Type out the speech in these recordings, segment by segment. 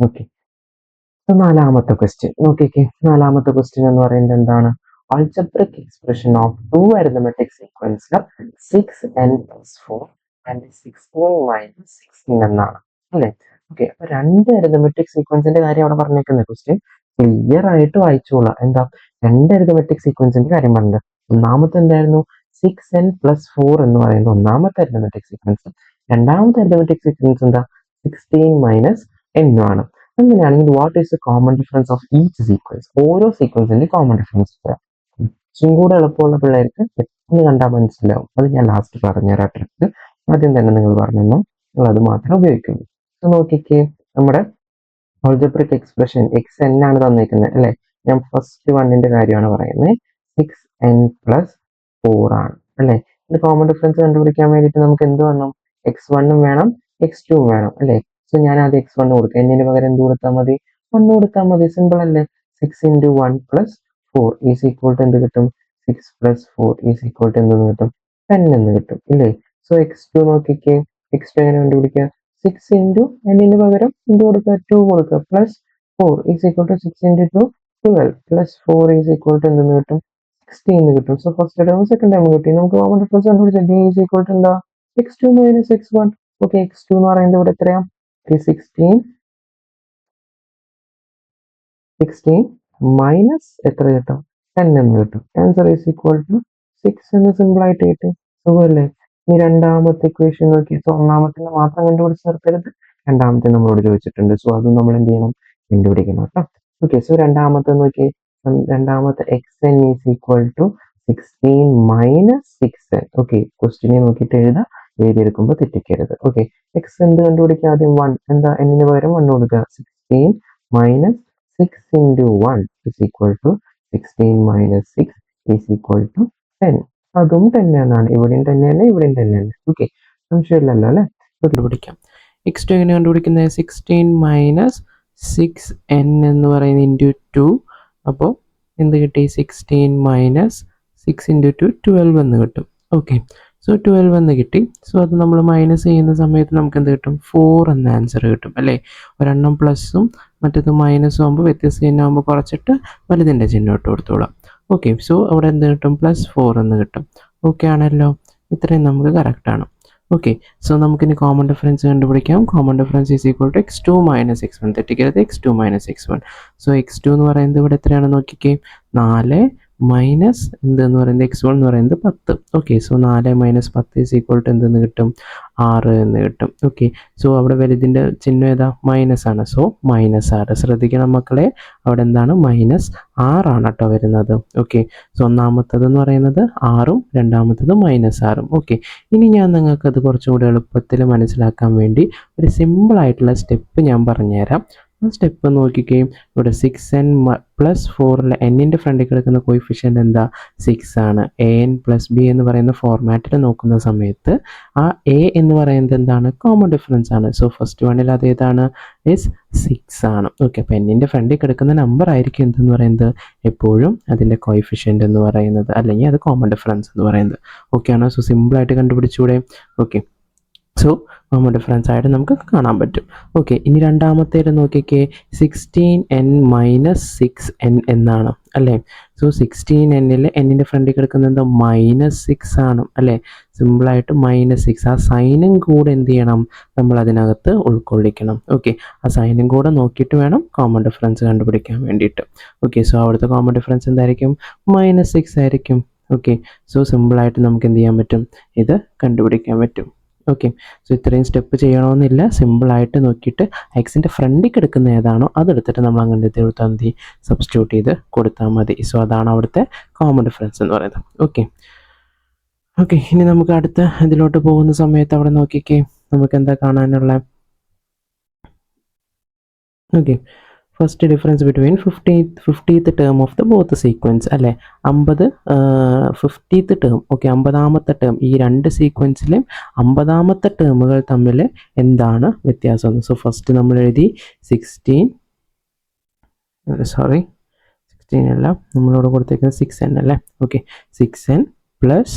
Okay, നാലാമത്തെ question നോക്കിക്കേ. നാലാമത്തെ ക്വസ്റ്റ്യൻ എന്ന് പറയുന്നത് എന്താണ്? algebraic expression of two arithmetic sequence 6n+4 and 16 minus 16 എന്നാണ് അല്ലേ? ഓക്കെ, അപ്പൊ രണ്ട് അരിതമെറ്റിക് സീക്വൻസിന്റെ കാര്യം അവിടെ പറഞ്ഞേക്കുന്ന ക്വസ്റ്റ്യൻ ക്ലിയർ ആയിട്ട് വായിച്ചോളാം. എന്താ രണ്ട് അരിതമെറ്റിക് സീക്വൻസിന്റെ കാര്യം പറഞ്ഞത്? ഒന്നാമത്തെ എന്തായിരുന്നു? 6n+4 എന്ന് പറയുന്നത് ഒന്നാമത്തെ അരിതമെറ്റിക് സീക്വൻസ്. രണ്ടാമത്തെ അരിതമെറ്റിക് സീക്വൻസ് എന്താ? 16 മൈനസ് n ആണ്. അങ്ങനെയാണെങ്കിൽ what is the common difference of each sequence? ഓരോ സീക്വൻസിന്റെ കോമൺ ഡിഫറൻസ് പറയാം. ഇച്ചിരി കൂടെ എളുപ്പമുള്ള പിള്ളേർക്ക് പെട്ടെന്ന് കണ്ടാൽ മനസ്സിലാവും. അത് ഞാൻ ലാസ്റ്റ് പറഞ്ഞുതരാം ട്രിക്ക്. ആദ്യം തന്നെ നിങ്ങൾ പറഞ്ഞു നിങ്ങൾ അത് മാത്രം ഉപയോഗിക്കുന്നു. നോക്കിക്കേ, നമ്മുടെ algebraic എക്സ്പ്രഷൻ xn ആണ് തന്നിരിക്കുന്നത് അല്ലെ? ഞാൻ ഫസ്റ്റ് വണ്ണിന്റെ കാര്യമാണ് പറയുന്നത്. 6n+4 ആണ് അല്ലെ? ഇത് കോമൺ ഡിഫറൻസ് കണ്ടുപിടിക്കാൻ വേണ്ടിയിട്ട് നമുക്ക് എന്ത് വേണം? x1 വേണം, x2 വേണം അല്ലെ? സോ ഞാൻ അത് x1 കൊടുക്കാം. എന്നിന് പകരം എന്ത് കൊടുത്താൽ മതി? 1 കൊടുത്താൽ മതി. സിമ്പിൾ അല്ലേ? 6 × 1+4 ഈസ് ഈക്വൽ ടു എന്ത് കിട്ടും? 6+4 ഈസ് ഈക്വൽ ടു എന്തെന്ന് കിട്ടും? 10 എന്ന് കിട്ടും ഇല്ലേ? സോ x2 നോക്കിക്കേ. x2 എങ്ങനെ കണ്ടുപിടിക്കുക? 6 × എന്നിന് പകരം എന്ത് കൊടുക്കുക? 2 കൊടുക്കുക. +4 is equal to 6 × 2 12 +4 is equal to എന്തെന്ന് കിട്ടും? 16 കിട്ടും. So first term second term കിട്ടി. നമുക്ക് കോമൺ ഡിഫറൻസ് കണ്ടുപിടിച്ചാൽ d ഈസ് ഈക്വൽ ടു എന്താ? x2 - x1. ഓക്കെ, x2 എന്ന് പറയുന്നത് ഇവിടെ എത്രയാ? 16 മൈനസ് എത്ര കിട്ടും? 10 എന്ന് കിട്ടും. ആൻസർ ഈസ് ഈക്വൽ ടു 6 എന്ന് സിമ്പിൾ ആയിട്ട് കിട്ടും. സുഖമല്ലേ? ഇനി രണ്ടാമത്തെ ഇക്വേഷൻ നോക്കി. സോ ഒന്നാമത്തെ മാത്രം കണ്ടുപിടിച്ച് നിർത്തരുത്. രണ്ടാമത്തെ നമ്മളോട് ചോദിച്ചിട്ടുണ്ട്. സോ അത് നമ്മൾ എന്ത് ചെയ്യണം? കണ്ടുപിടിക്കണം കേട്ടോ. ഓക്കെ, സോ രണ്ടാമത്തെ നോക്കി. രണ്ടാമത്തെ xn is equal to 16 minus 6n. Okay, ക്വസ്റ്റിനെ നോക്കിയിട്ട് എഴുതുക. എഴുതിയെടുക്കുമ്പോൾ തെറ്റിക്കരുത്. ഓക്കെ, x എന്ത് കണ്ടുപിടിക്കുക? ആദ്യം 1. എന്താ? എന്നിന് പകരം 1 കൊടുക്കുക. 16 minus 6 × 1 is equal to 16 minus 6 is equal to 10. അതും 10 എന്നാണ്. ഇവിടെയും 10 തന്നെ, ഇവിടെയും 10 തന്നെ. ഓക്കെ, സംശയമില്ലല്ലോ അല്ലേ? കണ്ടുപിടിക്കാം. x2 എങ്ങനെ കണ്ടുപിടിക്കുന്നത്? 16 മൈനസ് 6n എന്ന് പറയുന്നത് ഇൻറ്റു 2. അപ്പോൾ എന്ത് കിട്ടി? 16 മൈനസ് 6 × 2 12 എന്ന് കിട്ടും. ഓക്കെ, സോ 12 എന്ന് കിട്ടി. സോ അത് നമ്മൾ മൈനസ് ചെയ്യുന്ന സമയത്ത് നമുക്ക് എന്ത് കിട്ടും? 4 എന്ന ആൻസർ കിട്ടും അല്ലേ? ഒരെണ്ണം പ്ലസും മറ്റേത് മൈനസും ആകുമ്പോൾ വ്യത്യസ്ത ചിഹ്നം ആകുമ്പോൾ കുറച്ചിട്ട് വലുതിൻ്റെ ചിഹ്നം ഇട്ട് കൊടുത്തോളാം. ഓക്കെ, സോ അവിടെ എന്ത് കിട്ടും? +4 എന്ന് കിട്ടും. ഓക്കെ ആണല്ലോ? ഇത്രയും നമുക്ക് കറക്റ്റാണ്. ഓക്കെ, സോ നമുക്കിനി കോമൺ ഡിഫറൻസ് കണ്ടുപിടിക്കാം. Common difference is equal to x2 - x1. തെറ്റിക്കരുത്, x2 - x1. സോ x2 എന്ന് പറയുന്നത് ഇവിടെ എത്രയാണ് നോക്കിക്കേ? 4 മൈനസ് എന്തെന്ന് പറയുന്നത് x1 എന്ന് പറയുന്നത് 10. Okay, so 4 - 10 is equal to എന്തെന്ന് കിട്ടും? 6 എന്ന് കിട്ടും. ഓക്കെ, സോ അവിടെ വലുതിൻ്റെ ചിഹ്നം ഏതാ? മൈനസ് ആണ്. സോ -6. ശ്രദ്ധിക്കണം മക്കളെ, അവിടെ എന്താണ്? -6 ആണ് കേട്ടോ വരുന്നത്. ഓക്കെ, സോ ഒന്നാമത്തത് എന്ന് പറയുന്നത് 6ഉം രണ്ടാമത്തത് -6ഉം. ഓക്കെ, ഇനി ഞാൻ നിങ്ങൾക്കത് കുറച്ചുകൂടി എളുപ്പത്തിൽ മനസ്സിലാക്കാൻ വേണ്ടി ഒരു സിമ്പിളായിട്ടുള്ള സ്റ്റെപ്പ് ഞാൻ പറഞ്ഞുതരാം. ആ സ്റ്റെപ്പ് നോക്കിക്കുകയും ഇവിടെ 6n+4 എന്നിൻ്റെ ഫ്രണ്ടിൽ കിടക്കുന്ന കോയിഫിഷ്യൻ്റ് എന്താ? 6 ആണ്. an+b എന്ന് പറയുന്ന ഫോർമാറ്റിൽ നോക്കുന്ന സമയത്ത് ആ a എന്ന് പറയുന്നത് എന്താണ്? കോമൺ ഡിഫറൻസ് ആണ്. സോ ഫസ്റ്റ് വണ്ണിൽ അത് ഏതാണ്? 6 ആണ്. ഓക്കെ, അപ്പോൾ എന്നിൻ്റെ ഫ്രണ്ടിൽ കിടക്കുന്ന നമ്പർ ആയിരിക്കും എന്തെന്ന് പറയുന്നത്? എപ്പോഴും അതിൻ്റെ കോയിഫിഷ്യൻ്റ് എന്ന് പറയുന്നത്, അല്ലെങ്കിൽ അത് കോമൺ ഡിഫറൻസ് എന്ന് പറയുന്നത്. ഓക്കെ ആണോ? സോ സിമ്പിളായിട്ട് കണ്ടുപിടിച്ചൂടെ? ഓക്കെ, സോ കോമൺ ഡിഫറൻസ് ആയിട്ട് നമുക്ക് കാണാൻ പറ്റും. ഓക്കെ, ഇനി രണ്ടാമത്തേത് നോക്കിക്കേ. 16n - 6n എന്നാണ് അല്ലേ? സോ 16nൽ എന്നിൻ്റെ ഫ്രണ്ടിൽ കിടക്കുന്നത് എന്താ? -6 ആണ് അല്ലേ? സിമ്പിളായിട്ട് -6. ആ സൈനും കൂടെ എന്ത് ചെയ്യണം? നമ്മൾ അതിനകത്ത് ഉൾക്കൊള്ളിക്കണം. ഓക്കെ, ആ സൈനും കൂടെ നോക്കിയിട്ട് വേണം കോമൺ ഡിഫറൻസ് കണ്ടുപിടിക്കാൻ വേണ്ടിയിട്ട്. ഓക്കെ, സോ അവിടുത്തെ കോമൺ ഡിഫറൻസ് എന്തായിരിക്കും? -6 ആയിരിക്കും. ഓക്കെ, സോ സിമ്പിളായിട്ട് നമുക്ക് എന്ത് ചെയ്യാൻ പറ്റും? ഇത് കണ്ടുപിടിക്കാൻ പറ്റും. ഓക്കെ, സോ ഇത്രയും സ്റ്റെപ്പ് ചെയ്യണമെന്നില്ല. സിമ്പിളായിട്ട് നോക്കിയിട്ട് എക്സിൻ്റെ ഫ്രണ്ടിൽ കിടക്കുന്ന ഏതാണോ അതെടുത്തിട്ട് നമ്മൾ അങ്ങനെ കൊടുത്താൽ മതി, സബ്സ്റ്റിറ്റ്യൂട്ട് ചെയ്ത് കൊടുത്താൽ മതി. സോ അതാണ് അവിടുത്തെ കോമൺ ഡിഫറൻസ് എന്ന് പറയുന്നത്. ഓക്കെ, ഇനി നമുക്ക് അടുത്ത ഇതിലോട്ട് പോകുന്ന സമയത്ത് അവിടെ നോക്കിക്കേ, നമുക്ക് എന്താ കാണാനുള്ള? Okay, first difference between 50th term of the both sequence അല്ലേ? 50th term. Okay, 50ാമത്തെ term. ഈ രണ്ട് സീക്വൻസിലെയും 50ാമത്തെ ടേമുകൾ തമ്മിൽ എന്താണ് വ്യത്യാസം? സോ ഫസ്റ്റ് നമ്മൾ എഴുതി 16 അല്ല, നമ്മളിവിടെ കൊടുത്തേക്കുന്നത് 6n അല്ലേ? ഓക്കെ, 6n +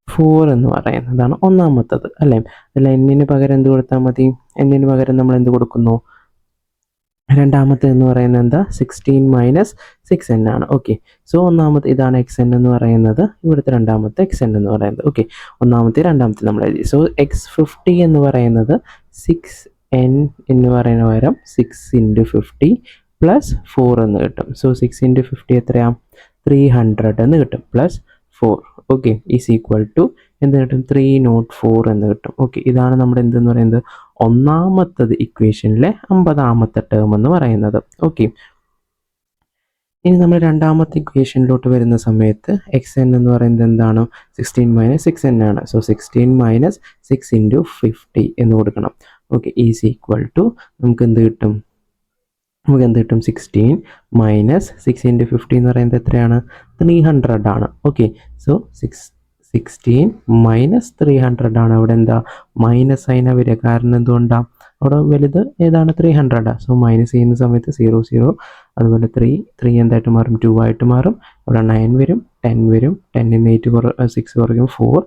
4 എന്ന് പറയുന്നതാണ് ഒന്നാമത്തത് അല്ലേ? അല്ല, എന്നിന് പകരം എന്ത് കൊടുത്താൽ മതി? എന്നിന് പകരം നമ്മൾ എന്ത് കൊടുക്കുന്നു? രണ്ടാമത്തെ എന്ന് പറയുന്നത് എന്താ 16 മൈനസ് 6n ആണ്. ഓക്കെ, സോ ഒന്നാമത്തെ ഇതാണ് xn എന്ന് പറയുന്നത്, ഇവിടുത്തെ രണ്ടാമത്തെ xn എന്ന് പറയുന്നത്. ഓക്കെ, ഒന്നാമത്തെ രണ്ടാമത്തെ നമ്മൾ എഴുതി. സോ x50 എന്ന് പറയുന്നത് 6n എന്ന് പറയുന്ന പകരം 6 × 50 പ്ലസ് 4 എന്ന് കിട്ടും. സോ 6 × 50 എത്രയാണ്? 300 എന്ന് കിട്ടും, plus 4. Okay, is equal to എന്ത് കിട്ടും? 304 എന്ന് കിട്ടും. ഓക്കെ, ഇതാണ് നമ്മുടെ എന്തെന്ന് പറയുന്നത്, ഒന്നാമത്തത് ഇക്വേഷനിലെ 50ാമത്തെ ടേം എന്ന് പറയുന്നത്. ഓക്കെ, ഇനി നമ്മൾ രണ്ടാമത്തെ ഇക്വേഷനിലോട്ട് വരുന്ന സമയത്ത് xn എന്ന് പറയുന്നത് എന്താണ്? 16 മൈനസ് 6n ആണ്. സോ 16 മൈനസ് 6 × 50 എന്ന് കൊടുക്കണം. ഓക്കെ, ഈസ് ഈക്വൽ ടു നമുക്ക് എന്ത് കിട്ടും? 16 മൈനസ് 6 × 50 എന്ന് പറയുന്നത് എത്രയാണ്? 300 ആണ്. ഓക്കെ, സോ 16 മൈനസ് 300 ആണ്. അവിടെ എന്താ മൈനസ് സൈന വരിക, കാരണം എന്തുകൊണ്ടാണ്? അവിടെ വലുത് ഏതാണ്? 300. സോ മൈനസ് ചെയ്യുന്ന സമയത്ത് 0 0, അതുപോലെ 3 എന്തായിട്ട് മാറും? 2 ആയിട്ട് മാറും. അവിടെ 9 വരും, 10 വരും, 10 6 കുറയ്ക്കും 4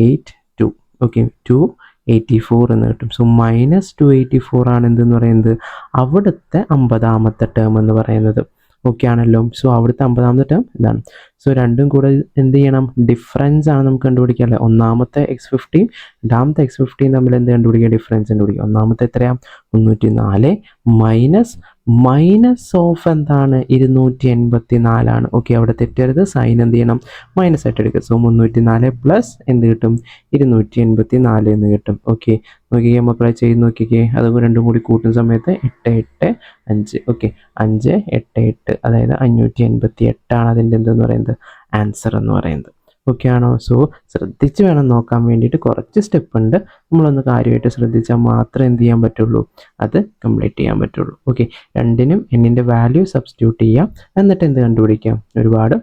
8 2. ഓക്കെ, 284 എന്ന് കിട്ടും. സോ മൈനസ് 284 ആണ് എന്തെന്ന് പറയുന്നത്, അവിടുത്തെ 50ാമത്തെ ടേം എന്ന് പറയുന്നത്. ഓക്കെ ആണല്ലോ. സോ അവിടുത്തെ 50ാമത്തെ ടേം ഇതാണ്. സോ രണ്ടും കൂടെ എന്ത് ചെയ്യണം? ഡിഫറൻസ് ആണ് നമുക്ക് കണ്ടുപിടിക്കുക അല്ലേ. ഒന്നാമത്തെ x50 രണ്ടാമത്തെ x50 തമ്മിൽ എന്ത് കണ്ടുപിടിക്കുക? ഡിഫറൻസ് കണ്ടുപിടിക്കുക. ഒന്നാമത്തെ എത്രയാണ്? 304 മൈനസ് ഓഫ് എന്താണ്? 284 ആണ്. ഓക്കെ, അവിടെ തെറ്റരുത്, സൈൻ എന്ത് ചെയ്യണം? മൈനസ് ആയിട്ട് എടുക്കുക. സോ 304 പ്ലസ് എന്ത് കിട്ടും? 284 എന്ന് കിട്ടും. ഓക്കെ, നോക്കിക്കേ മക്കളെ, ചെയ്ത് നോക്കിക്കേ. അത് രണ്ടും കൂടി കൂട്ടുന്ന സമയത്ത് 8 8 5. ഓക്കെ, 5 8 8, അതായത് 588 ആണ് അതിൻ്റെ എന്തെന്ന് പറയുന്നത്, ആൻസർ എന്ന് പറയുന്നത്. ഓക്കെ ആണോ? സോ ശ്രദ്ധിച്ച് വേണം നോക്കാൻ വേണ്ടിയിട്ട്. കുറച്ച് സ്റ്റെപ്പ് ഉണ്ട്, നമ്മളൊന്ന് കാര്യമായിട്ട് ശ്രദ്ധിച്ചാൽ മാത്രമേ എന്ത് ചെയ്യാൻ പറ്റുള്ളൂ, അത് കംപ്ലീറ്റ് ചെയ്യാൻ പറ്റുള്ളൂ. ഓക്കെ, രണ്ടിനും എന്നിൻ്റെ വാല്യൂ സബ്സ്റ്റിറ്റ്യൂട്ട് ചെയ്യാം, എന്നിട്ട് എന്ത് കണ്ടുപിടിക്കാം? ഒരുപാട്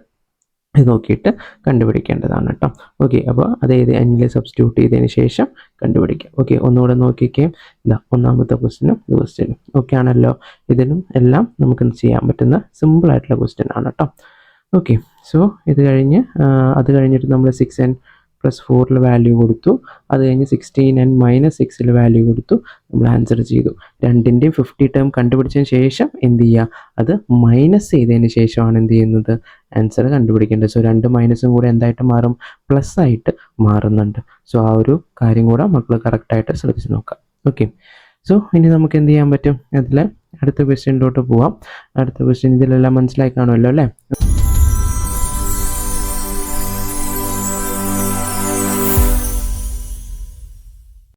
ഇത് നോക്കിയിട്ട് കണ്ടുപിടിക്കേണ്ടതാണ് കേട്ടോ. ഓക്കെ, അപ്പോൾ അത് എന്നിൽ സബ്സ്റ്റിറ്റ്യൂട്ട് ചെയ്തതിന് ശേഷം കണ്ടുപിടിക്കാം. ഓക്കെ, ഒന്നുകൂടെ നോക്കിക്കേ. ഇതാ ഒന്നാമത്തെ ക്വസ്റ്റ്യനും ഇത് ക്വസ്റ്റ്യനും. ഓക്കെ ആണല്ലോ. ഇതിനും എല്ലാം നമുക്ക് ചെയ്യാൻ പറ്റുന്ന സിമ്പിളായിട്ടുള്ള ക്വസ്റ്റ്യൻ ആണ് കേട്ടോ. ഓക്കെ, സോ അത് കഴിഞ്ഞിട്ട് നമ്മൾ 6n + 4 വാല്യൂ കൊടുത്തു. അത് കഴിഞ്ഞ് 16n - 6 വാല്യൂ കൊടുത്തു. നമ്മൾ ആൻസർ ചെയ്തു. രണ്ടിൻ്റെയും 50 ടേം കണ്ടുപിടിച്ചതിന് ശേഷം എന്ത് ചെയ്യുക? അത് മൈനസ് ചെയ്തതിന് ശേഷമാണ് എന്ത് ചെയ്യുന്നത്? ആൻസർ കണ്ടുപിടിക്കേണ്ടത്. സോ രണ്ട് മൈനസും കൂടെ എന്തായിട്ട് മാറും? പ്ലസ് ആയിട്ട് മാറുന്നുണ്ട്. സോ ആ ഒരു കാര്യം കൂടെ മക്കൾ കറക്റ്റായിട്ട് ശ്രദ്ധിച്ച് നോക്കാം. ഓക്കെ, സോ ഇനി നമുക്ക് എന്ത് ചെയ്യാൻ പറ്റും? അതിൽ അടുത്ത ക്വസ്റ്റ്യനിലോട്ട് പോവാം. അടുത്ത ക്വസ്റ്റ്യൻ ഇതിലെല്ലാം മനസ്സിലായി കാണുമല്ലോ അല്ലേ?